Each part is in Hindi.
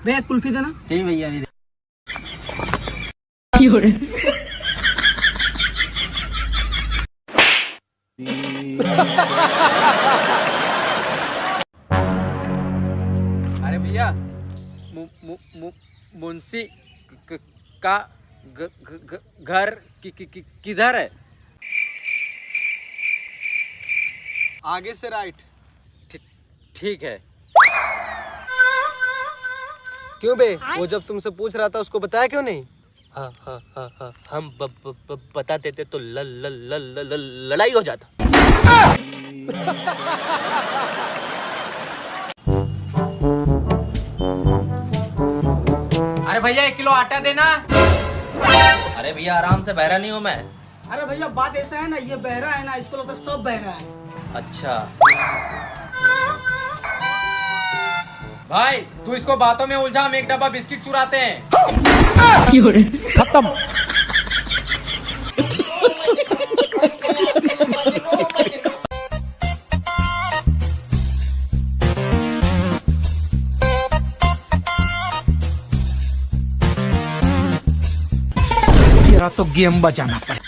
भैया कुल्फी देना। ठीक भैया अभी अरे भैया मुंशी का घर किधर है? आगे से राइट। ठीक है। क्यों बे, वो जब तुमसे पूछ रहा था उसको बताया क्यों नहीं? हाँ, हम बता देते तो लड़ाई हो जाता। अरे भैया 1 किलो आटा देना। अरे भैया आराम से, बहरा नहीं हूँ मैं। अरे भैया बात ऐसा है ना, ये बहरा है ना, इसको लगता है सब बहरा है। अच्छा भाई तू इसको बातों में उलझा, हम 1 डब्बा बिस्किट चुराते हैं। खत्म। तेरा तो गेम बजाना पड़ा।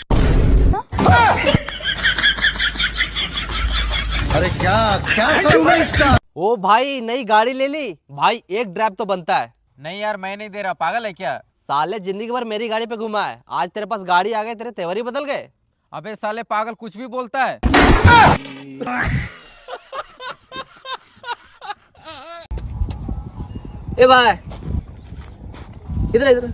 अरे क्या क्या करूँगा इसका? ओ भाई नई गाड़ी ले ली भाई, एक ड्राइव तो बनता है। नहीं यार मैं नहीं दे रहा, पागल है क्या? साले जिंदगी भर मेरी गाड़ी पे घुमा है, आज तेरे पास गाड़ी आ गई, तेरे तेवर ही बदल गए। अबे साले पागल, कुछ भी बोलता है। ए भाई इधर इधर,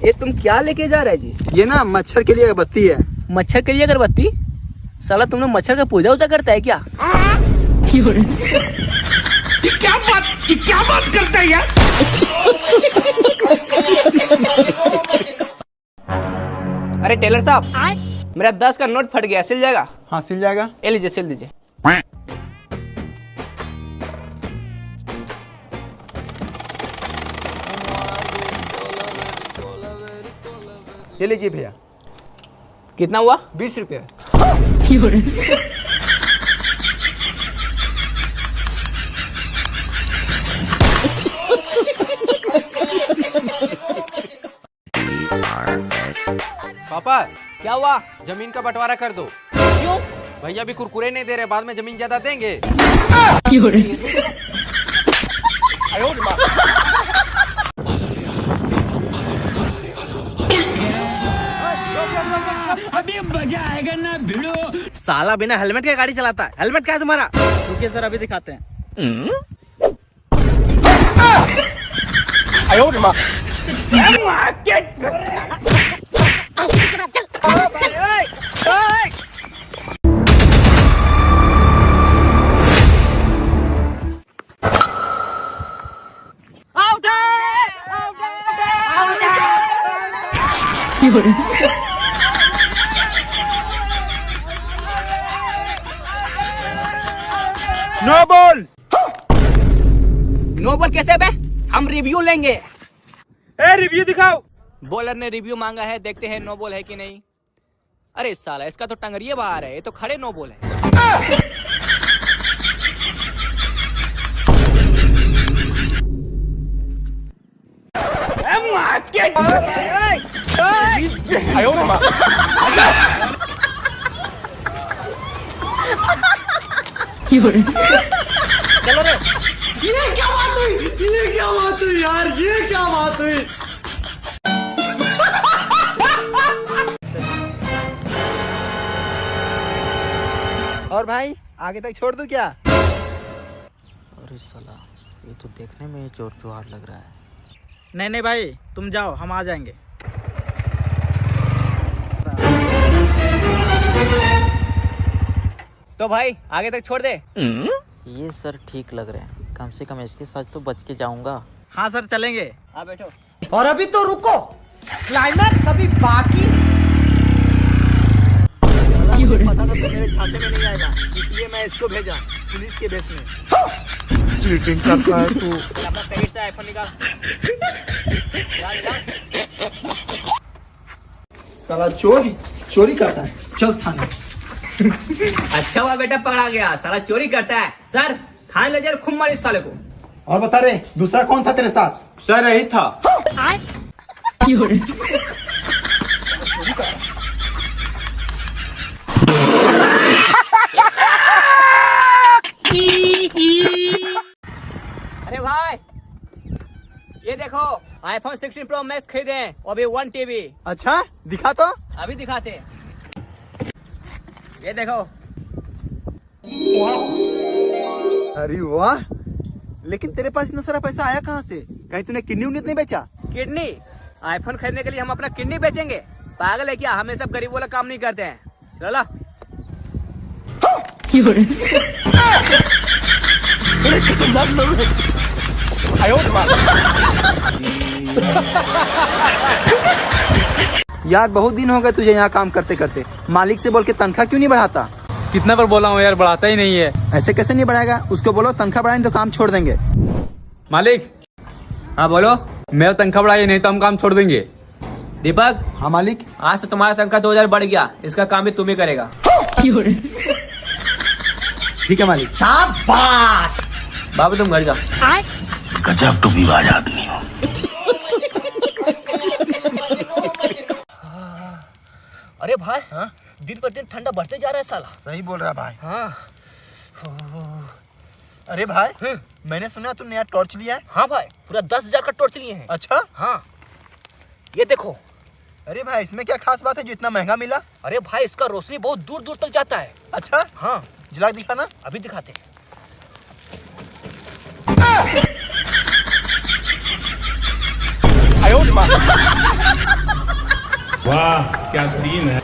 ये तुम क्या लेके जा रहे जी? ये ना मच्छर के लिए अगरबत्ती है। मच्छर के लिए अगरबत्ती? साला तुमने मच्छर का पूजा उजा करता है क्या? ये क्या बात करता है यार? अरे टेलर साहब, मेरा 10 का नोट फट गया, सिल जाएगा? हाँ सिल जाएगा। ये लीजिए, सिल दीजिए। ये लीजिए भैया। कितना हुआ? 20 रुपये। पापा क्या हुआ? जमीन का बंटवारा कर दो। क्यों? भैया भी कुरकुरे नहीं दे रहे, बाद में जमीन ज्यादा देंगे। अभी मजा आएगा ना भिड़ो। साला बिना हेलमेट के गाड़ी चलाता है। हेलमेट क्या है तुम्हारा? रुकिए सर, अभी दिखाते हैं। No ball. नो बॉल कैसे बे? हम रिव्यू लेंगे। ए रिव्यू दिखाओ। बॉलर ने रिव्यू मांगा है, देखते हैं नो बॉल है कि नहीं। अरे साला इसका तो टंगरिये बाहर है, ये तो खड़े नो बॉल है। चलो रे। ये क्या बात हुई? ये क्या बात हुई यार? ये क्या बात हुई? और भाई आगे तक छोड़ दूं क्या? अरे साला ये तो देखने में चोर चुहार लग रहा है। नहीं नहीं भाई तुम जाओ, हम आ जाएंगे। तो भाई आगे तक छोड़ दे। ये सर ठीक लग रहे हैं, कम से कम इसके साथ तो बच के जाऊंगा। हाँ सर चलेंगे। हाँ बैठो। और अभी तो रुको, क्लाइमैक्स अभी बाकी। पता था तो मेरे झांसे में नहीं आएगा, इसलिए मैं इसको भेजा पुलिस के भेस में। चीटिंग करता है तू। अपना पैकेट से आईफोन निकाल। साला चोरी करता है, चल थाने। अच्छा हुआ बेटा पकड़ा गया, साला चोरी करता है। सर थाने ले जाए खूब मारी इस साले को। और बता रे दूसरा कौन था तेरे साथ? सर यही था। अरे भाई ये देखो आईफोन 16 प्रो मैक्स खरीदे हैं और अभी 1 टीबी। अच्छा दिखा तो। अभी दिखाते हैं। ये देखो। अरे वाह, लेकिन तेरे पास इतना सारा पैसा आया कहाँ से? कहीं तूने किडनी उन्नी तो नहीं बेचा? किडनी? आईफोन खरीदने के लिए हम अपना किडनी बेचेंगे? पागल है क्या? हमें सब गरीबों वाला काम नहीं करते हैं। चलो यार बहुत दिन हो गए तुझे यहाँ काम करते करते, मालिक से बोल के तनख्वाह क्यों नहीं बढ़ाता? कितना बार बोला हूँ यार, बढ़ाता ही नहीं है। ऐसे कैसे नहीं बढ़ाएगा? उसको बोलो तनख्वाह बढ़ाएं तो काम छोड़ देंगे। मालिक। हाँ बोलो। मेरा तनख्वाह बढ़ाइए, नहीं तो हम काम छोड़ देंगे। दीपक। हाँ मालिक। आज से तुम्हारा तनख्वाह 2000 बढ़ गया, इसका काम भी तुम ही करेगा। ठीक है मालिक। शाबाश। बाबू तुम घर जाओ। गजब टूपीबाज आदमी हो। अरे भाई दिन पर दिन ठंडा बढ़ते जा रहा है साला। सही बोल रहा भाई। हाँ अरे भाई मैंने सुना तू नया टॉर्च लिया है। हाँ भाई, पूरा 10,000 का टॉर्च लिए हैं। अच्छा हाँ ये देखो। अरे भाई इसमें क्या खास बात है जो इतना महंगा मिला? अरे भाई इसका रोशनी बहुत दूर दूर तक जाता है। अच्छा हाँ जला दिखा ना। अभी दिखाते हैं। वाह क्या सीन है।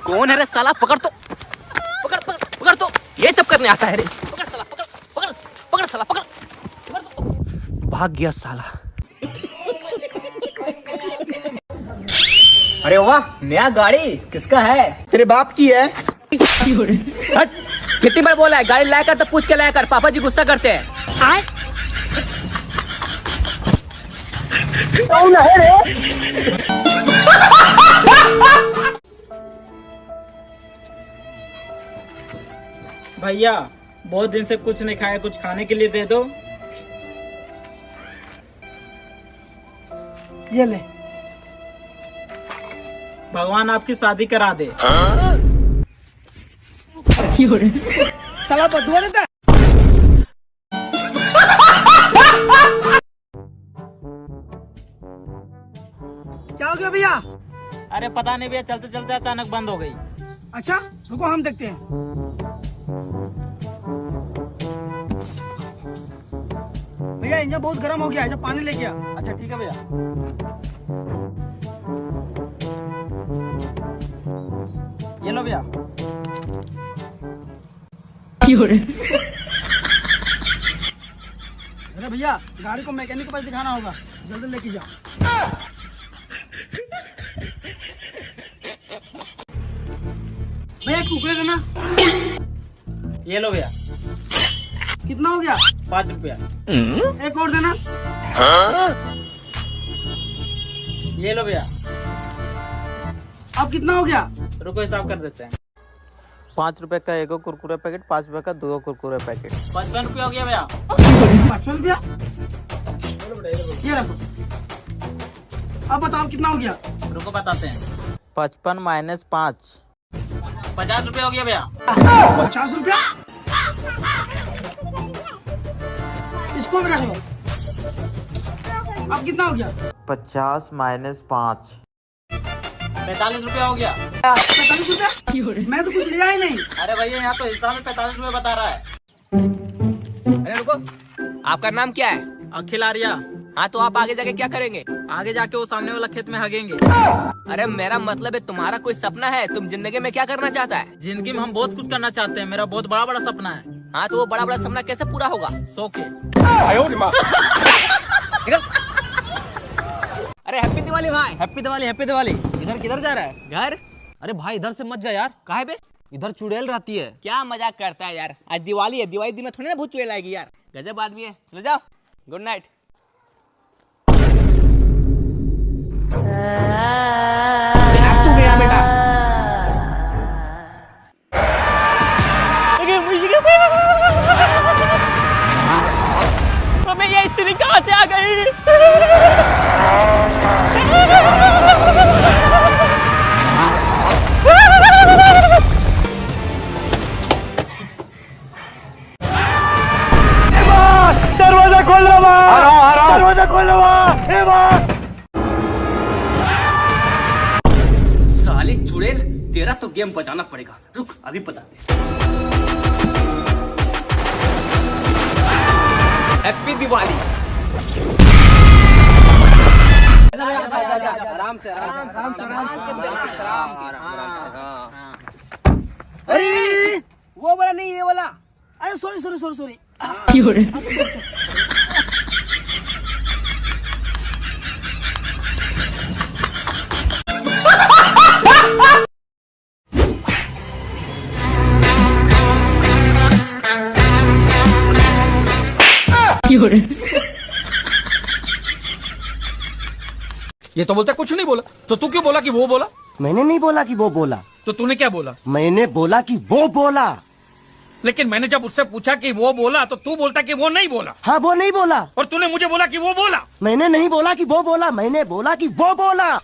कौन है रे साला? पकड़ तो, पकड़ पकड़ पकड़ तो, ये सब करने आता है रे। पकड़ साला, पकड़ पकड़ पकड़ साला, पकड़ पकड़ तो। भाग गया साला। अरे वाह, नया गाड़ी किसका है? तेरे बाप की है। हट, कितनी बार बोला है गाड़ी लाया कर तो पूछ के लाया कर, पापा जी गुस्सा करते हैं। भैया बहुत दिन से कुछ नहीं खाया, कुछ खाने के लिए दे दो। ये ले। भगवान आपकी शादी करा दे। साला बदुआ देता है। क्या हो गया भैया? अरे पता नहीं भैया, चलते चलते अचानक बंद हो गई। अच्छा रुको हम देखते हैं। भैया इंजन बहुत गर्म हो गया है, जब पानी लेके आ। अच्छा ठीक है भैया। ये लो भैया। अरे भैया गाड़ी को मैकेनिक के पास दिखाना होगा, जल्दी लेके जाओ। भैया कुकरे देना। ये लो भैया। कितना हो गया? 5 रुपया। एक और देना। ये लो भैया। अब कितना हो गया? रुको हिसाब कर देते हैं। 5 रुपए का एगो कुरकुरे पैकेट, 5 रुपए का 2 कुरकुरे पैकेट। 55 रुपया हो गया भैया। 55 रुपया। ये रखो। अब बताओ कितना हो गया? रुको बताते हैं। 55 माइनस 5। 50 रुपया हो गया भैया। 50 रुपया। इसको भी रख लो। अब कितना हो गया? 50 माइनस 5। 45 रुपया हो गया। 45 रुपया? मैं तो कुछ लिया ही नहीं। अरे भैया यहाँ तो हिसाब में 45 रुपया बता रहा है। अरे रुको, आपका नाम क्या है? अखिल आर्या। हाँ तो आप आगे जाके क्या करेंगे? आगे जाके वो सामने वाला खेत में हगेंगे। अरे मेरा मतलब है तुम्हारा कोई सपना है, तुम जिंदगी में क्या करना चाहता है? जिंदगी में हम बहुत कुछ करना चाहते हैं, मेरा बहुत बड़ा बड़ा सपना है। हाँ तो वो बड़ा बड़ा सपना कैसे पूरा होगा? सो के। निकल। अरे हैप्पी दिवाली भाई। Happy Diwali, happy Diwali. इधर किधर जा रहा है? घर? अरे भाई इधर से मत जा यार। काहे बे? इधर चुड़ैल रहती है। क्या मजाक करता है यार, आज दिवाली है, दिवाली दिन में थोड़ी ना भूत चुड़ैल आएगी यार। गजब आदमी है, चलो जाओ, गुड नाइट। तू मेरा बेटा। साले चुड़ैल, तेरा तो गेम बजाना पड़ेगा। रुक, अभी बताते। हैप्पी दिवाली। आराम से अरे वो वाला नहीं, ये वाला। अरे सॉरी सॉरी सॉरी सॉरी। ये तो बोलता कुछ नहीं बोला, तो तू क्यों बोला कि वो बोला? मैंने नहीं बोला कि वो बोला, तो तूने क्या बोला? मैंने बोला कि वो बोला। लेकिन मैंने जब उससे पूछा कि वो बोला तो तू बोलता कि वो नहीं बोला। हाँ, वो नहीं बोला। और तूने मुझे बोला कि वो बोला। मैंने नहीं बोला कि वो बोला, मैंने बोला कि वो बोला।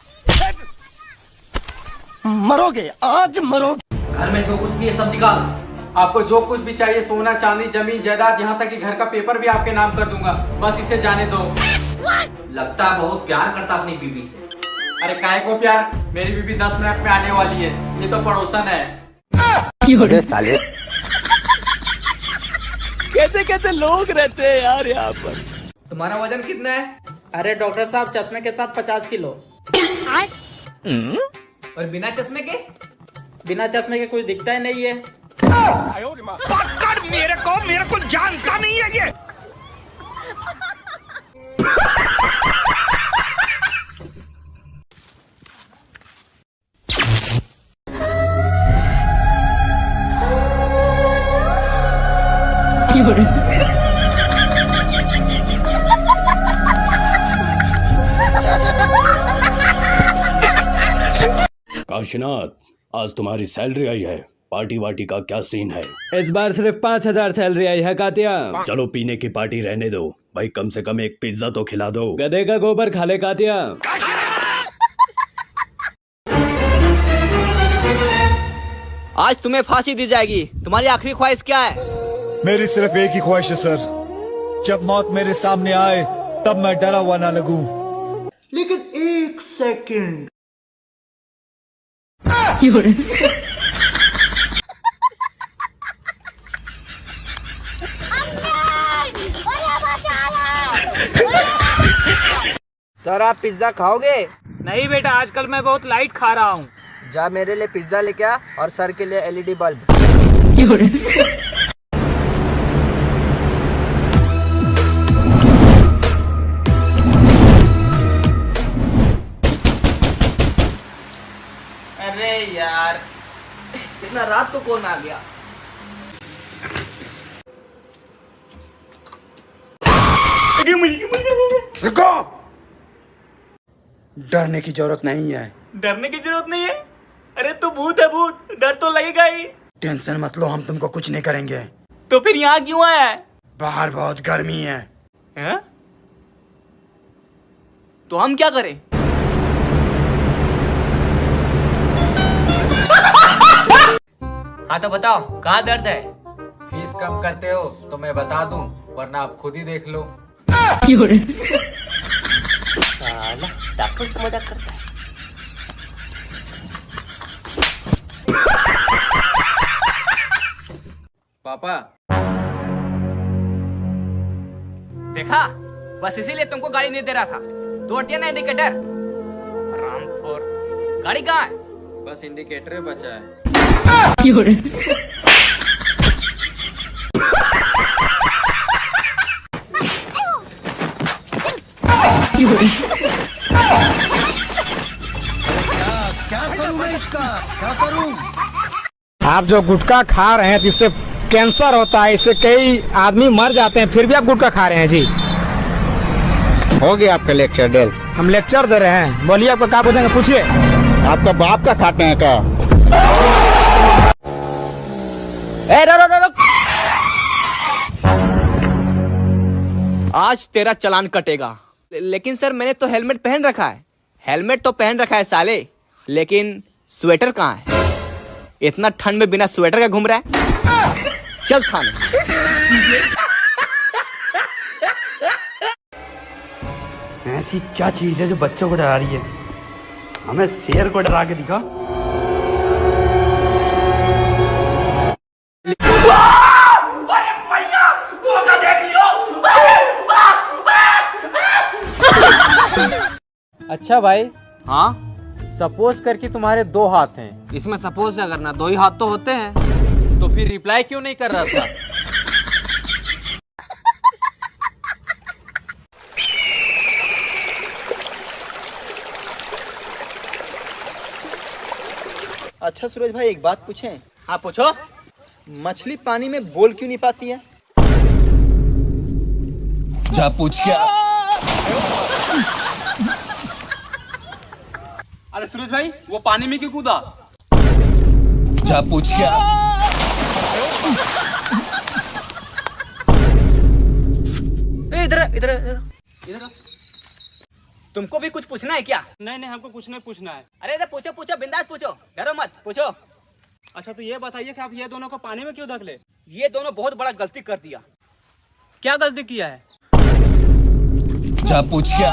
मरोगे, आज मरोगे। घर में जो कुछ भी है सब निकाल। आपको जो कुछ भी चाहिए, सोना चांदी जमीन जायदाद, यहाँ तक कि घर का पेपर भी आपके नाम कर दूंगा, बस इसे जाने दो। लगता है बहुत प्यार करता अपनी बीवी से। अरे काहे को प्यार, मेरी बीबी 10 मिनट में आने वाली है, ये तो पड़ोसन है। अबे साले, कैसे कैसे लोग रहते हैं यार यहाँ पर। तुम्हारा वजन कितना है? अरे डॉक्टर साहब, चश्मे के साथ 50 किलो। और बिना चश्मे के? बिना चश्मे के कुछ दिखता ही नहीं है। पकड़ मेरे को जानता नहीं है ये। काशीनाथ, आज तुम्हारी सैलरी आई है, पार्टी वार्टी का क्या सीन है? इस बार सिर्फ 5,000 सैलरी आई है कातिया। चलो पीने की पार्टी रहने दो भाई, कम से कम एक पिज्जा तो खिला दो। गधे का गोबर खा ले कातिया। आज तुम्हें फांसी दी जाएगी। तुम्हारी आखिरी ख्वाहिश क्या है? मेरी सिर्फ एक ही ख्वाहिश है सर, जब मौत मेरे सामने आए तब मैं डरा हुआ ना लगूं। लेकिन एक सेकंड, सर आप पिज्जा खाओगे? नहीं बेटा, आजकल मैं बहुत लाइट खा रहा हूँ। जा मेरे लिए पिज्जा लेके आ और सर के लिए एलईडी बल्ब। अरे यार, इतना रात को कौन आ गया? रुको, डरने की जरूरत नहीं है। डरने की जरूरत नहीं है? अरे तू भूत है, भूत, डर तो लगेगा ही। टेंशन मत लो, हम तुमको कुछ नहीं करेंगे। तो फिर यहाँ क्यों आया है? बाहर बहुत गर्मी है। हैं? तो हम क्या करें? हाँ तो बताओ, कहाँ दर्द है? फीस कम करते हो तो मैं बता दूं, वरना आप खुद ही देख लो। साला डॉक्टर से मजाक करता है। पापा, देखा, बस इसीलिए तुमको गाड़ी नहीं दे रहा था। तोड़ती है ना इंडिकेटर। रामपुर, गाड़ी कहाँ है? बस इंडिकेटर बचा है। क्या करूं मैं इसका, क्या करूं? आप जो गुटखा खा रहे हैं इससे कैंसर होता है, इससे कई आदमी मर जाते हैं, फिर भी आप गुटखा खा रहे हैं जी। हो गया आपका लेक्चर डेल। हम लेक्चर दे रहे हैं, बोलिए आपका क्या पूछेंगे, पूछिए। आपका बाप का खाते हैं क्या? आज तेरा चालान कटेगा। लेकिन सर, मैंने तो हेलमेट पहन रखा है। हेलमेट तो पहन रखा है साले, लेकिन स्वेटर कहाँ है? इतना ठंड में बिना स्वेटर का घूम रहा है। चल थाने। ऐसी क्या चीज है जो बच्चों को डरा रही है? हमें शेर को डरा के दिखा। अच्छा भाई, हाँ, सपोज करके तुम्हारे 2 हाथ हैं, इसमें सपोज क्या करना, 2 ही हाथ तो होते हैं। तो फिर रिप्लाई क्यों नहीं कर रहा था? अच्छा सूरज भाई, एक बात पूछें? हाँ पूछो। मछली पानी में बोल क्यों नहीं पाती है? जा पूछ क्या? अरे सूरज भाई, वो पानी में क्यों कूदा? जा पूछ क्या? इधर इधर इधर, तुमको भी कुछ पूछना है क्या? नहीं हमको कुछ नहीं पूछना है। अरे इधर पूछो पूछो, बिंदास पूछो, डरो मत, पूछो। अच्छा तो ये बताइए कि आप ये दोनों को पानी में क्यों धकेले? ये दोनों बहुत बड़ा गलती कर दिया। क्या गलती किया है? जा पूछ क्या?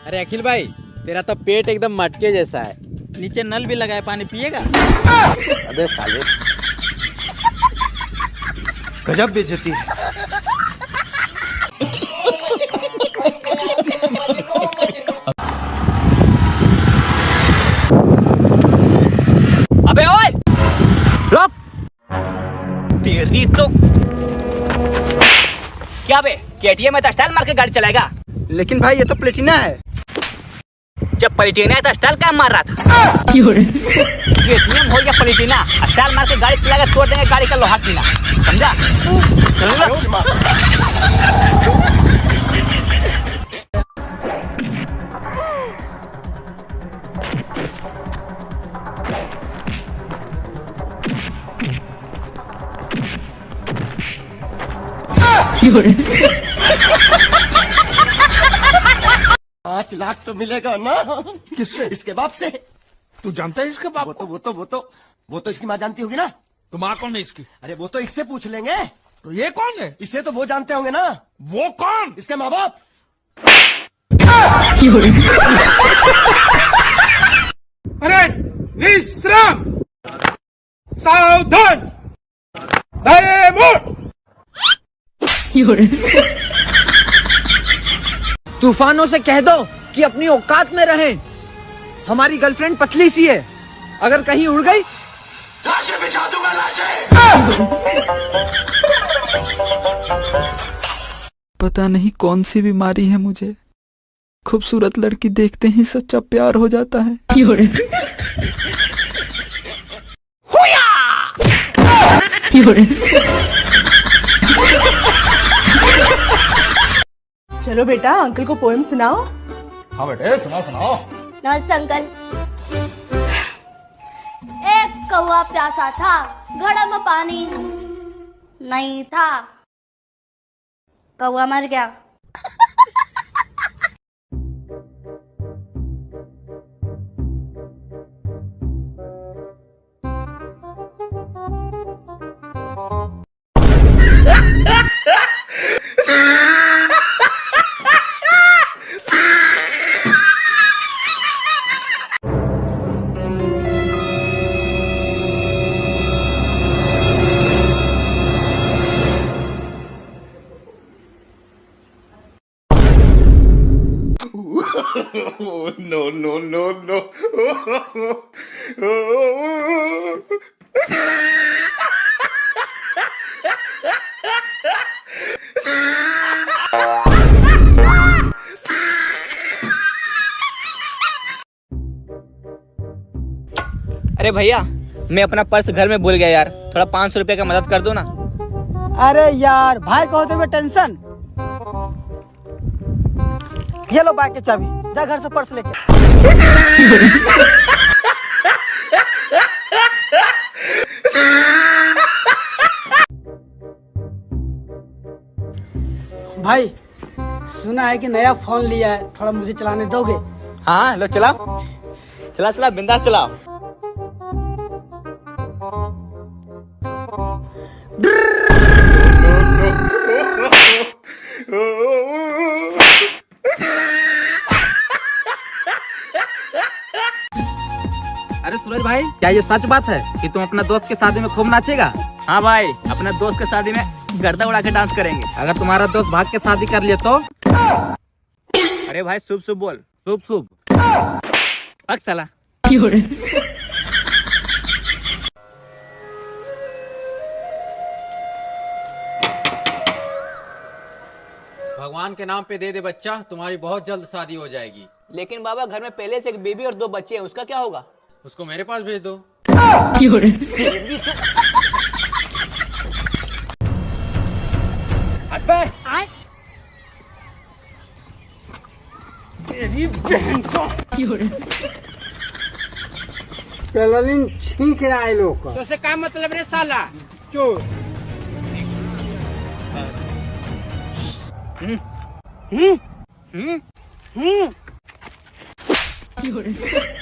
अरे अखिल भाई, तेरा तो पेट एकदम मटके जैसा है। नीचे नल भी लगा है, पानी पिएगा? अबे साले, गजब बेइज्जती है। अबे ओए, रुक! तेरी तो क्या बे, केटीएम में तो स्टाइल मार के गाड़ी चलाएगा? लेकिन भाई ये तो प्लेटिना है। जब प्लेटिना है तो स्टाइल क्या मार रहा था? केटीएम हो या प्लेटिना, स्टाइल मार के गाड़ी चलाएगा, तोड़ देंगे गाड़ी का लोहा टीना, समझा? $5 लाख तो मिलेगा ना? किससे? इसके बाप से। तू जानता है इसके बाप? वो तो इसकी माँ जानती होगी ना? तो माँ कौन है इसकी? अरे वो तो इससे पूछ लेंगे। तो ये कौन है? इसे तो वो जानते होंगे ना? वो कौन? इसके माँ बाप। अरे विश्राम, सावधान, तूफानों से कह दो कि अपनी औकात में रहें। हमारी गर्लफ्रेंड पतली सी है, अगर कहीं उड़ गई लाशें बिछा दूंगा, लाशें। पता नहीं कौन सी बीमारी है मुझे, खूबसूरत लड़की देखते ही सच्चा प्यार हो जाता है। चलो बेटा, अंकल को पोएम सुनाओ। हाँ बेटे, सुनाओ। नमस्ते अंकल। एक कौवा प्यासा था, घड़ा में पानी नहीं था, कौवा मर गया। No. अरे भैया, मैं अपना पर्स घर में भूल गया यार, थोड़ा 500 रुपए का मदद कर दो ना। अरे यार, भाई को होते हुए टेंशन। ये लो बाइक की चाबी, जा घर से पर्स लेके। भाई सुना है कि नया फोन लिया है, थोड़ा मुझे चलाने दोगे? हाँ लो चलाओ, चला बिंदास चलाओ। क्या ये सच बात है कि तुम अपने दोस्त की शादी में खूब नाचेगा? हाँ भाई, अपने दोस्त के शादी में गर्दा उड़ा के डांस करेंगे। अगर तुम्हारा दोस्त भाग के शादी कर लिए तो? अरे भाई शुभ शुभ बोल। शुभ शुभ। पक साला। भगवान के नाम पे दे दे बच्चा, तुम्हारी बहुत जल्द शादी हो जाएगी। लेकिन बाबा घर में पहले से एक बेबी और 2 बच्चे हैं, उसका क्या होगा? उसको मेरे पास भेज दो। ठीक है आए लोग तो से क्या मतलब रे साला चोर।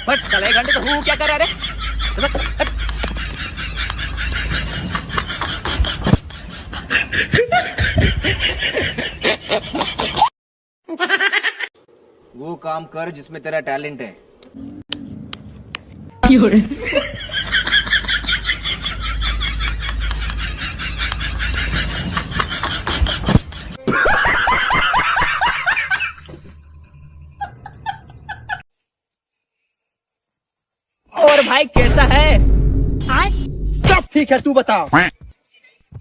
बट साला 1 घंटे तो हूँ क्या कर रहा है रे? वो काम कर जिसमें तेरा टैलेंट है। और भाई कैसा है? सब ठीक है, तू बता।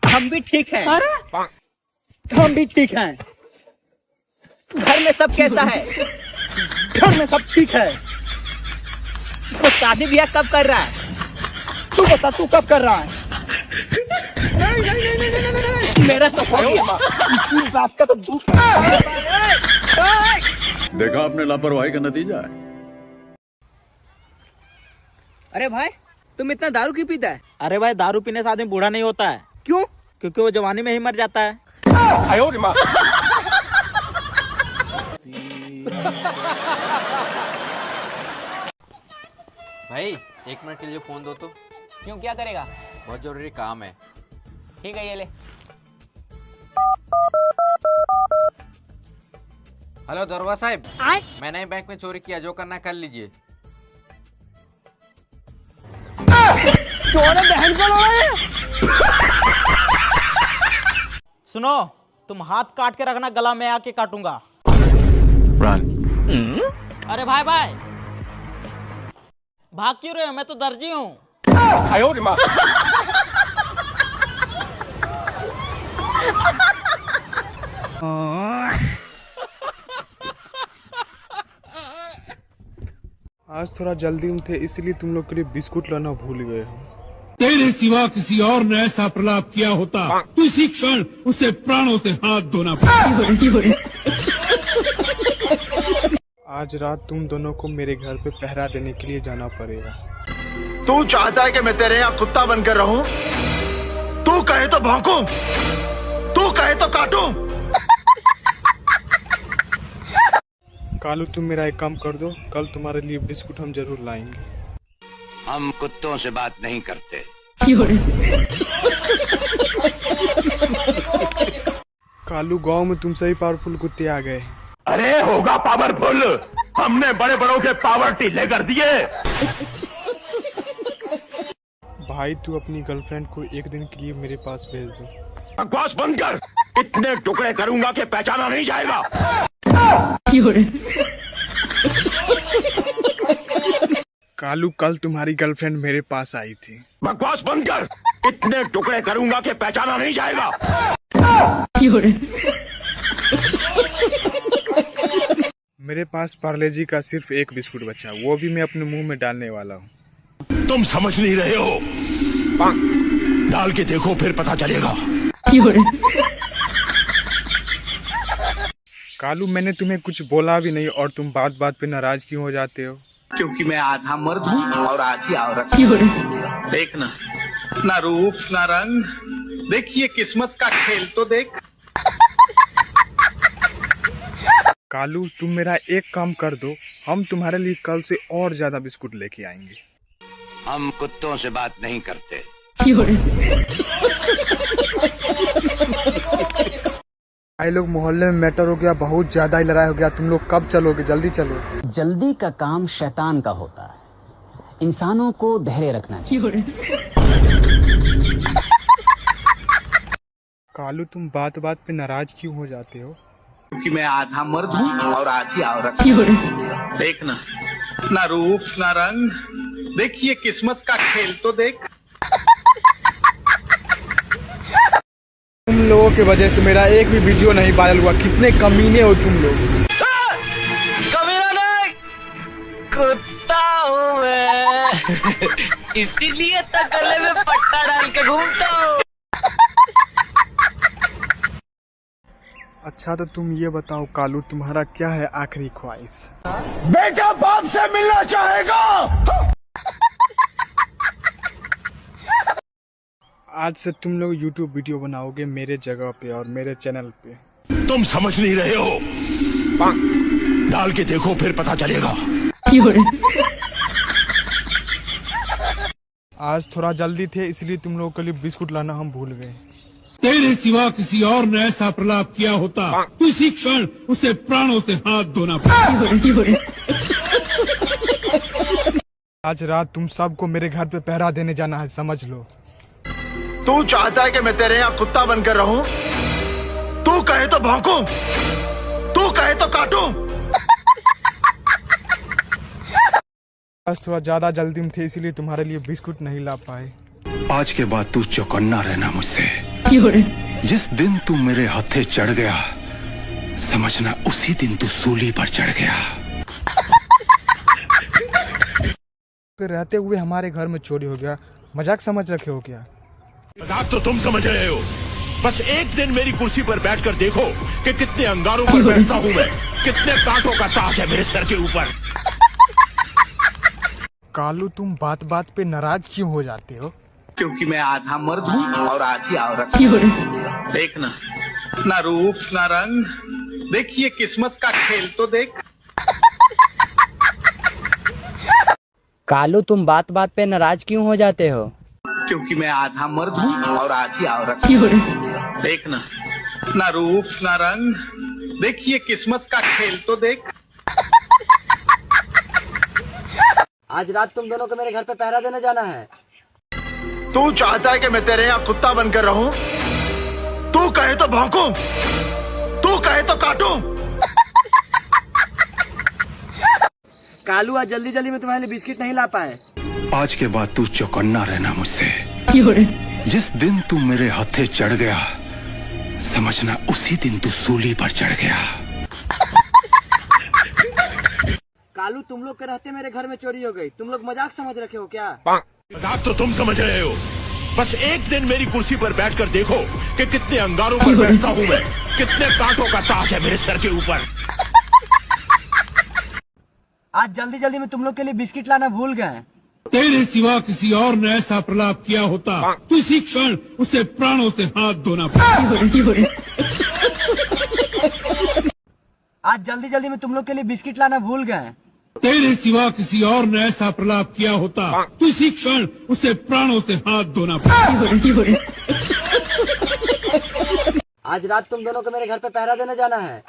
हम भी ठीक हैं। हम भी ठीक हैं। घर में सब कैसा है? घर में सब ठीक है। तो शादी ब्याह कब कर रहा है? तू बता, तू कब कर रहा है? मेरा तो हो गया। बात का तो दुख। देखा आपने लापरवाही का नतीजा है। अरे भाई तुम इतना दारू क्यों पीता है? अरे भाई, दारू पीने से आदमी बूढ़ा नहीं होता है। क्यों? क्योंकि वो जवानी में ही मर जाता है। भाई 1 मिनट के लिए फोन दो तो। क्यों, क्या करेगा? बहुत जरूरी काम है। ठीक है, ये ले। हेलो दरोगा साहब, मैंने ही बैंक में चोरी किया, जो करना कर लीजिए। सुनो, तुम हाथ काट के रखना, गला में आके काटूंगा। अरे भाई भाई, भाग क्यों रहे हो? मैं तो दर्जी हूँ। आज थोड़ा जल्दी में थे, इसलिए तुम लोग के लिए बिस्कुट लाना भूल गए हम। तेरे सिवा किसी और ने ऐसा प्रलाप किया होता तो इसी क्षण उसे प्राणों से हाथ धोना पड़ता। आज रात तुम दोनों को मेरे घर पे पहरा देने के लिए जाना पड़ेगा। तू चाहता है कि मैं तेरे यहाँ कुत्ता बनकर रहूं? तू कहे तो भौंकूं, तू कहे तो काटूं। कालू तुम मेरा एक काम कर दो, कल तुम्हारे लिए बिस्कुट हम जरूर लाएंगे। हम कुत्तों से बात नहीं करते। कालू, गांव में तुमसे ही पावरफुल कुत्ते आ गए। अरे होगा पावरफुल, हमने बड़े बड़ों के पावर ढीले कर दिए। भाई तू अपनी गर्लफ्रेंड को 1 दिन के लिए मेरे पास भेज दो। बकवास बंद कर, इतने टुकड़े करूंगा कि पहचाना नहीं जाएगा। कालू, कल तुम्हारी गर्लफ्रेंड मेरे पास आई थी। बकवास बंद कर, इतने टुकड़े करूंगा कि पहचाना नहीं जाएगा। मेरे पास पार्ले जी का सिर्फ 1 बिस्कुट बचा, वो भी मैं अपने मुंह में डालने वाला हूँ। तुम समझ नहीं रहे हो, डाल के देखो फिर पता चलेगा। कालू, मैंने तुम्हें कुछ बोला भी नहीं और तुम बात बात पे नाराज क्यों हो जाते हो? क्योंकि मैं आधा मर्द हूँ और आधी औरत। देखना, ना रूप ना रंग, देखिए किस्मत का खेल तो देख। कालू, तुम मेरा एक काम कर दो, हम तुम्हारे लिए कल से और ज्यादा बिस्कुट लेके आएंगे। हम कुत्तों से बात नहीं करते। भाई लोग, मोहल्ले में मैटर हो गया, बहुत ज्यादा ही लड़ाई हो गया। तुम लोग कब चलोगे? जल्दी चलो। जल्दी का काम शैतान का होता है, इंसानों को धैर्य रखना चाहिए। कालू तुम बात बात पे नाराज क्यों हो जाते हो? क्योंकि मैं आधा मर्द हूँ और आधी औरत। देखना, ना रूप ना रंग, देखिए किस्मत का खेल तो देख। तुम लोगों की वजह से मेरा एक भी वीडियो नहीं वायरल हुआ। कितने कमीने हो तुम लोग। कमीना नहीं, कुत्ता हूँ मैं। इसीलिए तो गले में पट्टा डाल के घूमता हूँ। अच्छा तो तुम ये बताओ कालू, तुम्हारा क्या है आखिरी ख्वाहिश? बेटा बाप से मिलना चाहेगा। आज से तुम लोग YouTube वीडियो बनाओगे मेरे जगह पे और मेरे चैनल पे। तुम समझ नहीं रहे हो, डाल के देखो फिर पता चलेगा। आज थोड़ा जल्दी थे इसलिए तुम लोगों के लिए बिस्कुट लाना हम भूल गए। तेरे सिवा किसी और ने ऐसा प्रलाप किया होता तो इसी क्षण उसे प्राणों से हाथ धोना पड़ा। आज रात तुम सबको मेरे घर पे पहरा देने जाना है, समझ लो। तू चाहता है कि मैं तेरे यहाँ कुत्ता बनकर रहूं? तू कहे तो भौंकूं, तू कहे तो काटूं। आज थोड़ा ज्यादा जल्दी में थे इसलिए तुम्हारे लिए बिस्कुट नहीं ला पाए। आज के बाद तू चौकन्ना रहना मुझसे। जिस दिन तू मेरे हाथे चढ़ गया, समझना उसी दिन तू सूली पर चढ़ गया। रहते हुए हमारे घर में चोरी हो गया, मजाक समझ रखे हो क्या? मजाक तो तुम समझ रहे हो। बस एक दिन मेरी कुर्सी पर बैठकर देखो कि कितने अंगारों पर बैठता हूँ मैं, कितने कांटों का ताज है मेरे सर के ऊपर। कालू तुम बात बात पे नाराज क्यों हो जाते हो? क्योंकि मैं आधा मर्द हूँ और आधी औरत। देखना, ना रूप ना रंग, देखिए किस्मत का खेल तो देख। कालू तुम बात बात पे नाराज क्यों हो जाते हो? क्योंकि मैं आधा मर्द हूँ और आधी औरत। देखना, ना रूप ना रंग, देखिए किस्मत का खेल तो देख। आज रात तुम दोनों को मेरे घर पे पहरा देने जाना है। तू चाहता है कि मैं तेरे यहाँ कुत्ता बनकर रहूं? तू कहे तो भौंकूं, तू कहे तो काटूं। कालू आज जल्दी जल्दी में तुम्हारे लिए बिस्किट नहीं ला पाए। आज के बाद तू चौकन्ना रहना मुझसे। जिस दिन तू मेरे हाथे चढ़ गया, समझना उसी दिन तू सूली पर चढ़ गया। कालू तुम लोग के रहते मेरे घर में चोरी हो गई, तुम लोग मजाक समझ रखे हो क्या? मजाक तो तुम समझ रहे हो। बस एक दिन मेरी कुर्सी पर बैठकर देखो कि कितने अंगारों पर बैठता हूँ मैं, कितने कांटों का ताज है मेरे सर के ऊपर। आज जल्दी जल्दी में तुम लोग के लिए बिस्किट लाना भूल गए। तेरे सिवा किसी और ने ऐसा प्रलाप किया होता तो इसी क्षण उसे प्राणों से हाथ धोना पड़ा। आज जल्दी जल्दी में तुम लोग के लिए बिस्किट लाना भूल गए। तेरे सिवा किसी और ने ऐसा प्रलाप किया होता तो इसी क्षण उसे प्राणों से हाथ धोना पड़ा। आज रात तुम दोनों को मेरे घर पे पहरा देने जाना है।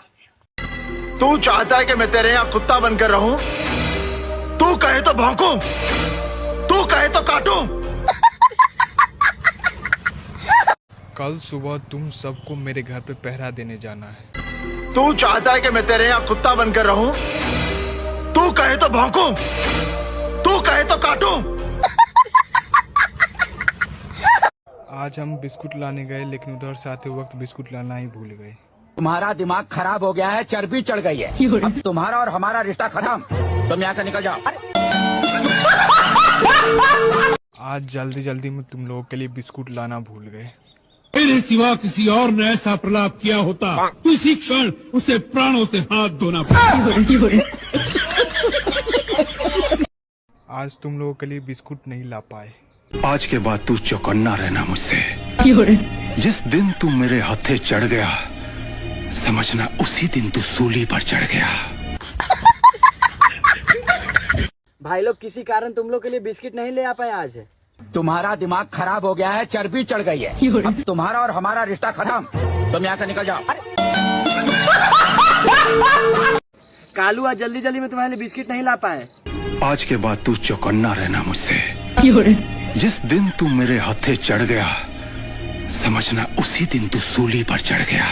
तू चाहता है कि मैं तेरे यहाँ कुत्ता बनकर रहूं? तू कहे तो भौंकूं, तू कहे तो काटूं। कल सुबह तुम सबको मेरे घर पे पहरा देने जाना है। तू चाहता है कि मैं तेरे यहाँ कुत्ता बनकर रहूं? तू कहे तो भौंकूं, तू कहे तो काटूं। आज हम बिस्कुट लाने गए लेकिन उधर से आते वक्त बिस्कुट लाना ही भूल गए। तुम्हारा दिमाग खराब हो गया है, चर्बी चढ़ गई है। अब तुम्हारा और हमारा रिश्ता खत्म, तुम यहाँ से निकल जाओ। आज जल्दी जल्दी में तुम लोगों के लिए बिस्कुट लाना भूल गए। तेरे सिवा किसी और ने ऐसा प्रलाप किया होता तो इसी क्षण उसे प्राणों से हाथ धोना पड़ा। आज तुम लोगों के लिए बिस्कुट नहीं ला पाए। आज के बाद तू चौकन्ना रहना मुझसे। जिस दिन तू मेरे हाथे चढ़ गया, समझना उसी दिन तू सूली पर चढ़ गया। भाई लोग किसी कारण तुम लोग के लिए बिस्किट नहीं ले आ पाए आज। तुम्हारा दिमाग खराब हो गया है, चर्बी चढ़ गई है। अब तुम्हारा और हमारा रिश्ता खत्म, तुम यहाँ से निकल जाओ। कालू आज जल्दी जल्दी में तुम्हारे लिए बिस्किट नहीं ला पाए। आज के बाद तू चौकन्ना रहना मुझसे। जिस दिन तू मेरे हाथे चढ़ गया, समझना उसी दिन तू सूली पर चढ़ गया।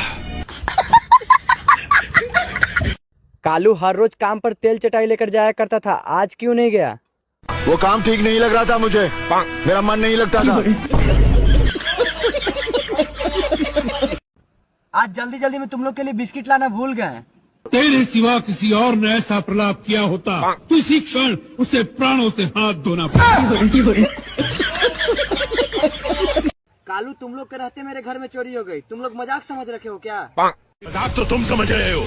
कालू हर रोज काम पर तेल चटाई लेकर जाया करता था, आज क्यों नहीं गया? वो काम ठीक नहीं लग रहा था मुझे, मेरा मन नहीं लगता था। आज जल्दी जल्दी में तुम लोग के लिए बिस्किट लाना भूल गए। तेरे सिवा किसी और ने ऐसा प्रलाप किया होता तो इसी क्षण उसे प्राणों से हाथ धोना पड़ा। कालू तुम लोग के रहते मेरे घर में चोरी हो गई, तुम लोग मजाक समझ रखे हो क्या? मजाक तो तुम समझ रहे हो।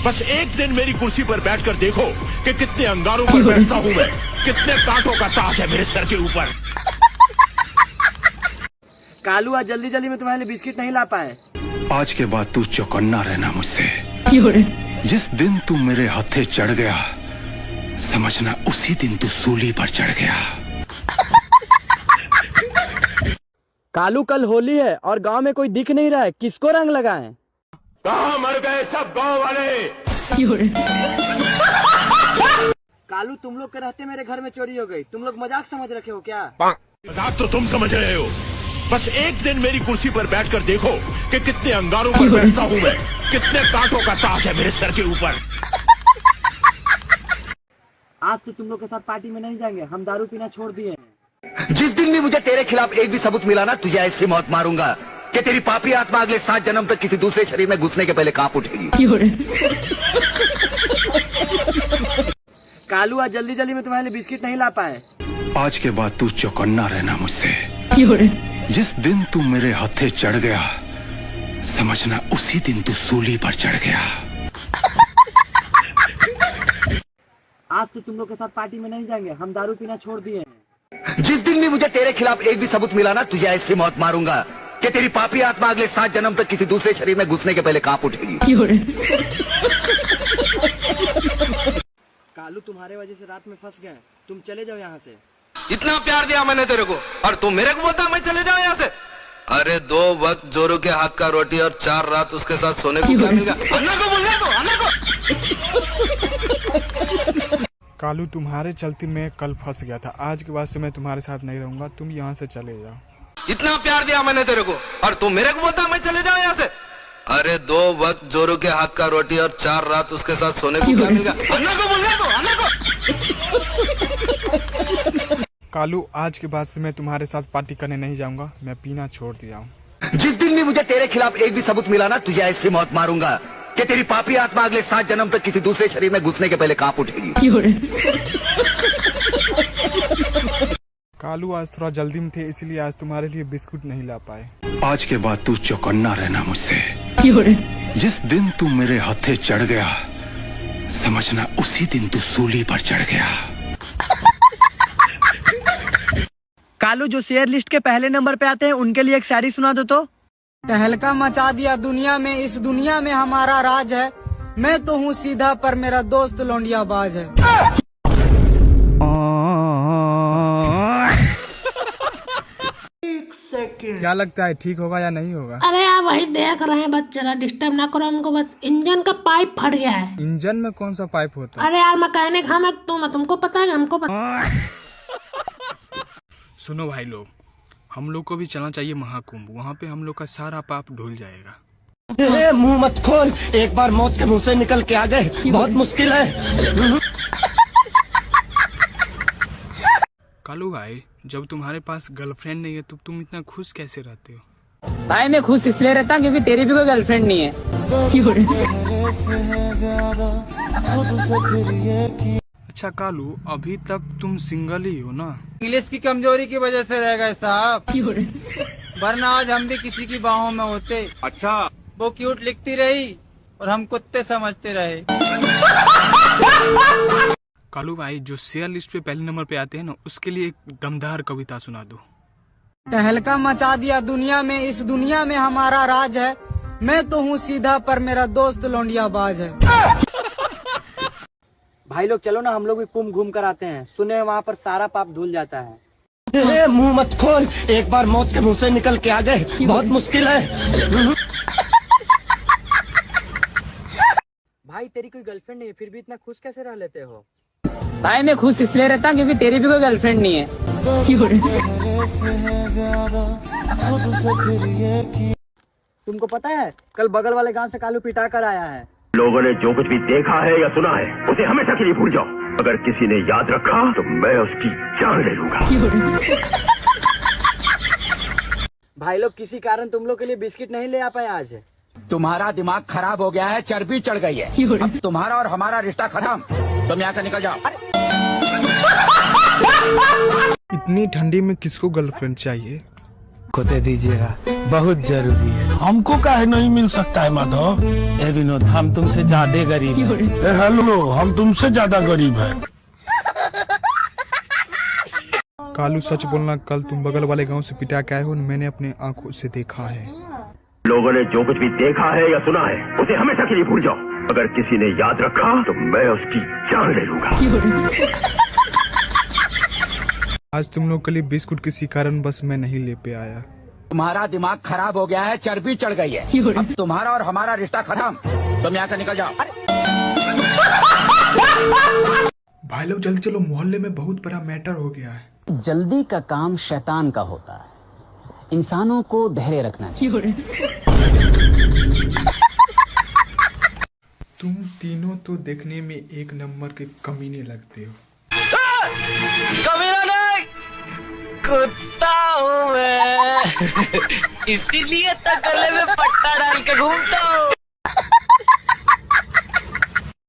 बस एक दिन मेरी कुर्सी पर बैठकर देखो कि कितने अंगारों पर बैठता हूँ मैं, कितने कांटों का ताज है मेरे सर के ऊपर। कालू आज जल्दी जल्दी में तुम्हारे लिए बिस्किट नहीं ला पाए। आज के बाद तू चौकन्ना रहना मुझसे। जिस दिन तू मेरे हाथे चढ़ गया, समझना उसी दिन तू सूली पर चढ़ गया। कालू कल होली है और गांव में कोई दिख नहीं रहा है, किसको रंग लगाएं? कहाँ मर गए सब गांव वाले? कालू तुम लोग के रहते मेरे घर में चोरी हो गई, तुम लोग मजाक समझ रखे हो क्या? मजाक तो तुम समझ रहे हो। बस एक दिन मेरी कुर्सी पर बैठकर देखो कि कितने अंगारों पर बैठता हूँ मैं, कितने कांटों का ताज है मेरे सर के ऊपर। आज से तुम लोग के साथ पार्टी में नहीं जाएंगे, हम दारू पीना छोड़ दिए हैं। जिस दिन भी मुझे तेरे खिलाफ एक भी सबूत मिला ना, तुझे ऐसी मौत मारूंगा कि तेरी पापी आत्मा अगले 7 जन्म तक किसी दूसरे शरीर में घुसने के पहले कांप उठेगी। कालू आज जल्दी जल्दी में तुम्हारे लिए बिस्किट नहीं ला पाए। आज के बाद तू चौकन्ना रहना मुझसे। जिस दिन तू मेरे हाथे चढ़ गया, समझना उसी दिन तू सूली पर चढ़ गया। आज से तुम लोग के साथ पार्टी में नहीं जाएंगे, हम दारू पीना छोड़ दिए हैं। जिस दिन भी मुझे तेरे खिलाफ एक भी सबूत मिला ना, तुझे ऐसी मौत मारूंगा कि तेरी पापी आत्मा अगले 7 जन्म तक किसी दूसरे शरीर में घुसने के पहले कांप उठेगी। कालू तुम्हारे वजह से रात में फंस गए, तुम चले जाओ यहाँ से। इतना प्यार दिया मैंने तेरे को और तू मेरे को बोलता मैं चले जाऊं यहाँ से? अरे 2 वक्त जोरू के हाथ का रोटी और 4 रात उसके साथ सोने को क्या मिलेगा? अन्ना को बोल दो, अन्ना को। कालू तुम्हारे चलते मैं कल फंस गया था, आज के बाद से मैं तुम्हारे साथ नहीं रहूंगा, तुम यहाँ से चले जाओ। इतना प्यार दिया मैंने तेरे को और तू मेरे को बोलता मैं चले जाऊं यहाँ से? अरे 2 वक्त जोरू के हाथ का रोटी और 4 रात उसके साथ सोने को क्या मिलेगा? अन्ना को बोल दो, अन्ना को। कालू आज के बाद से मैं तुम्हारे साथ पार्टी करने नहीं जाऊंगा, मैं पीना छोड़ दिया हूँ। जिस दिन भी मुझे तेरे खिलाफ एक भी सबूत मिला ना, तुझे ऐसी मौत मारूंगा कि तेरी पापी आत्मा अगले 7 जन्म तक किसी दूसरे शरीर में घुसने के पहले कांप उठेगी। कालू आज थोड़ा जल्दी में थे, इसलिए आज तुम्हारे लिए बिस्कुट नहीं ला पाए। आज के बाद तू चौकन्ना रहना मुझसे। जिस दिन तू मेरे हाथे चढ़ गया, समझना उसी दिन तू सूली पर चढ़ गया। कालू जो शेयर लिस्ट के पहले नंबर पे आते हैं उनके लिए एक शायरी सुना दो तो। तहलका मचा दिया दुनिया में, इस दुनिया में हमारा राज है। मैं तो हूँ सीधा पर मेरा दोस्त लौंडिया बाज है। क्या लगता है ठीक होगा या नहीं होगा? अरे आप वही देख रहे हैं, बस जरा डिस्टर्ब ना करो हमको, बस इंजन का पाइप फट गया है। इंजन में कौन सा पाइप होता है? अरे यार मैकेनिक हम है, तुमको पता है, हमको पता। सुनो भाई लोग, हम लोग को भी चलना चाहिए महाकुंभ, वहाँ पे हम लोग का सारा पाप धुल जाएगा। मुंह मत खोल, एक बार मौत के मुंह से निकल के आ गए, बहुत मुश्किल है। कालू भाई, जब तुम्हारे पास गर्लफ्रेंड नहीं है तो तुम इतना खुश कैसे रहते हो? भाई मैं खुश इसलिए रहता हूँ क्योंकि तेरी भी कोई गर्लफ्रेंड नहीं है। अच्छा कालू, अभी तक तुम सिंगल ही हो ना? इंग्लिश की कमजोरी की वजह से रह गए साहब, वरना आज हम भी किसी की बाहों में होते। अच्छा, वो क्यूट लिखती रही और हम कुत्ते समझते रहे। कालू भाई, जो शेयर लिस्ट पे पहले नंबर पे आते हैं ना, उसके लिए एक दमदार कविता सुना दो। तहलका मचा दिया दुनिया में, इस दुनिया में हमारा राज है। मैं तो हूँ सीधा पर मेरा दोस्त लौंडिया बाज है। भाई लोग चलो ना, हम लोग भी कुंभ घूम कर आते हैं, सुने वहाँ पर सारा पाप धुल जाता है। मुंह मत खोल, एक बार मौत के मुंह से निकल के आ गए, बहुत मुश्किल है। भाई तेरी कोई गर्लफ्रेंड नहीं है, फिर भी इतना खुश कैसे रह लेते हो? भाई मैं खुश इसलिए रहता हूँ क्योंकि तेरी भी कोई गर्लफ्रेंड नहीं है। तुमको पता है कल बगल वाले गांव से कालू पिटा कर आया है। लोगों ने जो कुछ भी देखा है या सुना है उसे हमेशा के लिए भूल जाओ। अगर किसी ने याद रखा तो मैं उसकी जान ले लूंगा। भाई लोग किसी कारण तुम लोग के लिए बिस्किट नहीं ले आ पाए आज। तुम्हारा दिमाग खराब हो गया है, चर्बी चढ़ गई है। अब तुम्हारा और हमारा रिश्ता खत्म, तुम यहाँ से निकल जाओ। इतनी ठंडी में किसको गर्लफ्रेंड चाहिए? को दे दीजिएगा, बहुत जरूरी है। हमको काहे नहीं मिल सकता है माधव? ए विनोद, हम तुमसे ज्यादा गरीब हैं। हेलो, हम तुमसे ज्यादा गरीब हैं। कालू सच बोलना, कल तुम बगल वाले गांव से पिटा के आए हो, मैंने अपने आंखों से देखा है। लोगों ने जो कुछ भी देखा है या सुना है उसे हमेशा के लिए भूल जाओ। अगर किसी ने याद रखा तो मैं उसकी जान ले लूंगा। आज तुम लोग के लिए बिस्कुट किसी कारण बस मैं नहीं ले पे आया। तुम्हारा दिमाग खराब हो गया है, चर्बी चढ़ गई है। अब तुम्हारा और हमारा रिश्ता खत्म, तुम यहाँ से निकल जाओ। भाई लोग जल्दी चलो, मोहल्ले में बहुत बड़ा मैटर हो गया है। जल्दी का काम शैतान का होता है, इंसानों को धैर्य रखना चाहिए। तुम तीनों तो देखने में एक नंबर के कमीने लगते हो। कमीना नहीं, कुत्ता हूँ मैं। इसीलिए तो गले में पट्टा डाल के घूमता